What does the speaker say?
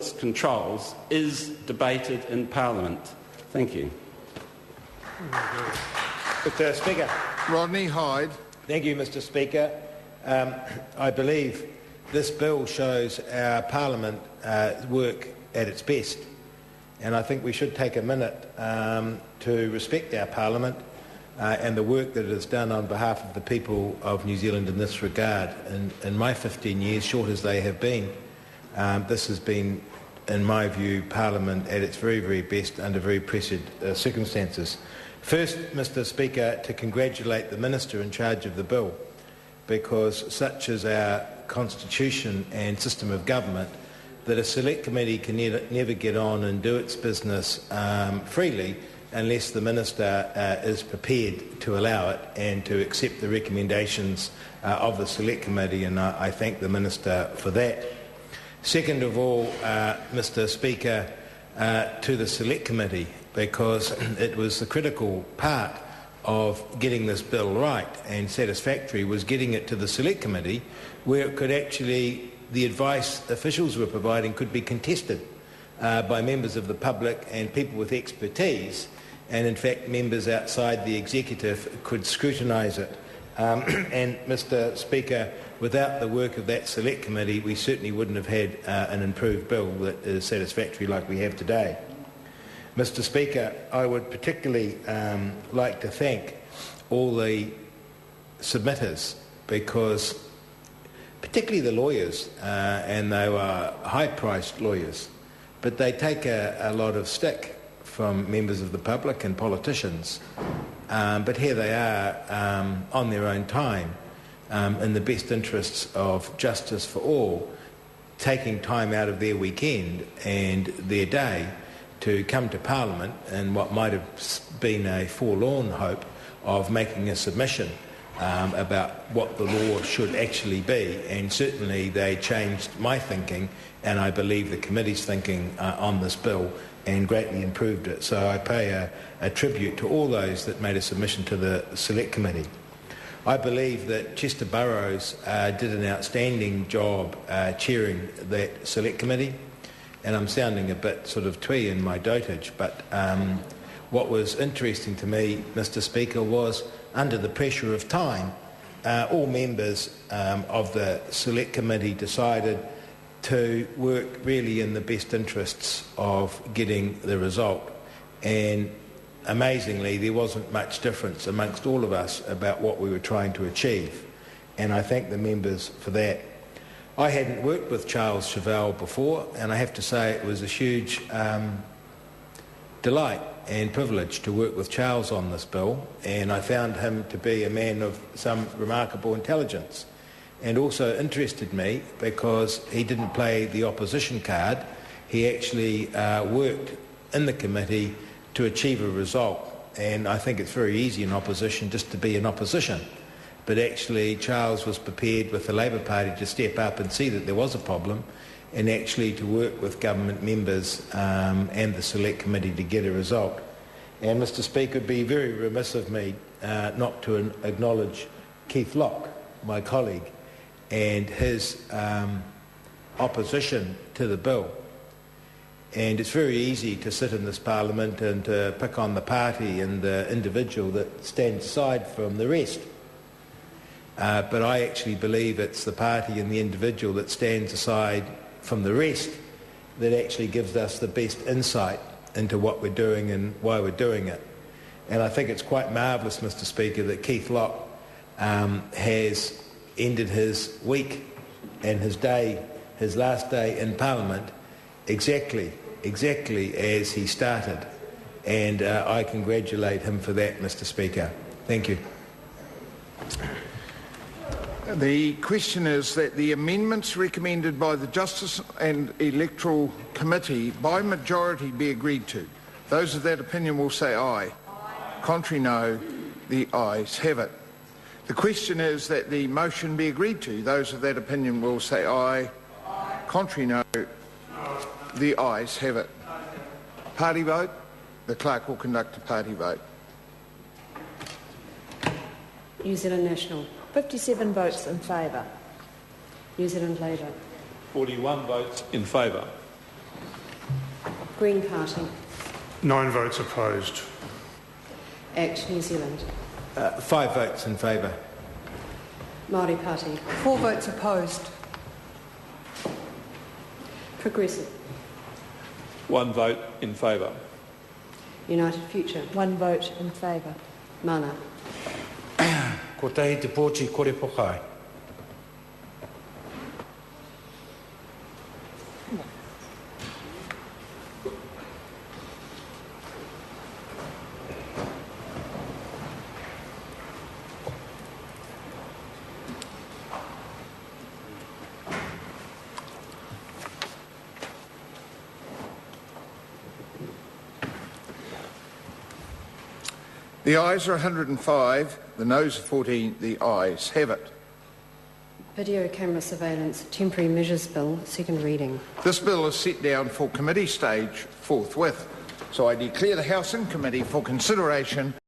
controls is debated in Parliament. Thank you. Mr. Speaker. Rodney Hyde. Thank you, Mr. Speaker. I believe this bill shows our Parliament work at its best, and I think we should take a minute to respect our Parliament and the work that it has done on behalf of the people of New Zealand in this regard. In my 15 years, short as they have been, this has been, in my view, Parliament at its very, very best under very pressured circumstances. First, Mr. Speaker, to congratulate the Minister in charge of the bill, because such is our constitution and system of government that a select committee can never get on and do its business freely unless the Minister is prepared to allow it and to accept the recommendations of the select committee, and I thank the Minister for that. Second of all, Mr. Speaker, to the select committee, because it was the critical part of getting this bill right and satisfactory was getting it to the select committee, where it could actually, the advice officials were providing could be contested by members of the public and people with expertise, and in fact members outside the executive could scrutinise it. And Mr. Speaker, without the work of that select committee, we certainly wouldn't have had an improved bill that is satisfactory like we have today. Mr. Speaker, I would particularly like to thank all the submitters, because particularly the lawyers, and they were high-priced lawyers, but they take a lot of stick from members of the public and politicians. But here they are on their own time, in the best interests of justice for all, taking time out of their weekend and their day to come to Parliament in what might have been a forlorn hope of making a submission about what the law should actually be. And certainly they changed my thinking, and I believe the committee's thinking on this bill, and greatly improved it. So I pay a tribute to all those that made a submission to the Select Committee. I believe that Chester Burrows did an outstanding job chairing that Select Committee, and I'm sounding a bit sort of twee in my dotage, but what was interesting to me, Mr. Speaker, was under the pressure of time, all members of the Select Committee decided to work really in the best interests of getting the result. And amazingly, there wasn't much difference amongst all of us about what we were trying to achieve. And I thank the members for that. I hadn't worked with Charles Chevelle before, and I have to say it was a huge delight and privilege to work with Charles on this bill, and I found him to be a man of some remarkable intelligence. And also interested me because he didn't play the opposition card. He actually worked in the committee to achieve a result. And I think it's very easy in opposition just to be in opposition. But actually Charles was prepared with the Labour Party to step up and see that there was a problem, and actually to work with government members and the Select Committee to get a result. And Mr. Speaker, it would be very remiss of me not to acknowledge Keith Locke, my colleague, and his opposition to the bill. And it's very easy to sit in this Parliament and to pick on the party and the individual that stands aside from the rest. But I actually believe it's the party and the individual that stands aside from the rest that actually gives us the best insight into what we're doing and why we're doing it. And I think it's quite marvellous, Mr. Speaker, that Keith Locke has ended his week and his day, his last day in Parliament, exactly as he started. And I congratulate him for that, Mr. Speaker. Thank you. The question is that the amendments recommended by the Justice and Electoral Committee by majority be agreed to. Those of that opinion will say aye. Contrary, no. The ayes have it. The question is that the motion be agreed to. Those of that opinion will say aye. Contrary, no. The ayes have it. Party vote. The clerk will conduct a party vote. New Zealand National. 57 votes in favour. New Zealand Labour. 41 votes in favour. Green Party. 9 votes opposed. ACT New Zealand. 5 votes in favour. Māori Party. 4 votes opposed. Progressive. 1 vote in favour. United Future. 1 vote in favour. Mana. Ko tahi te pōti kore pokai. The ayes are 105, the noes are 14, the ayes have it. Video Camera Surveillance Temporary Measures Bill, second reading. This bill is set down for committee stage forthwith, so I declare the House in committee for consideration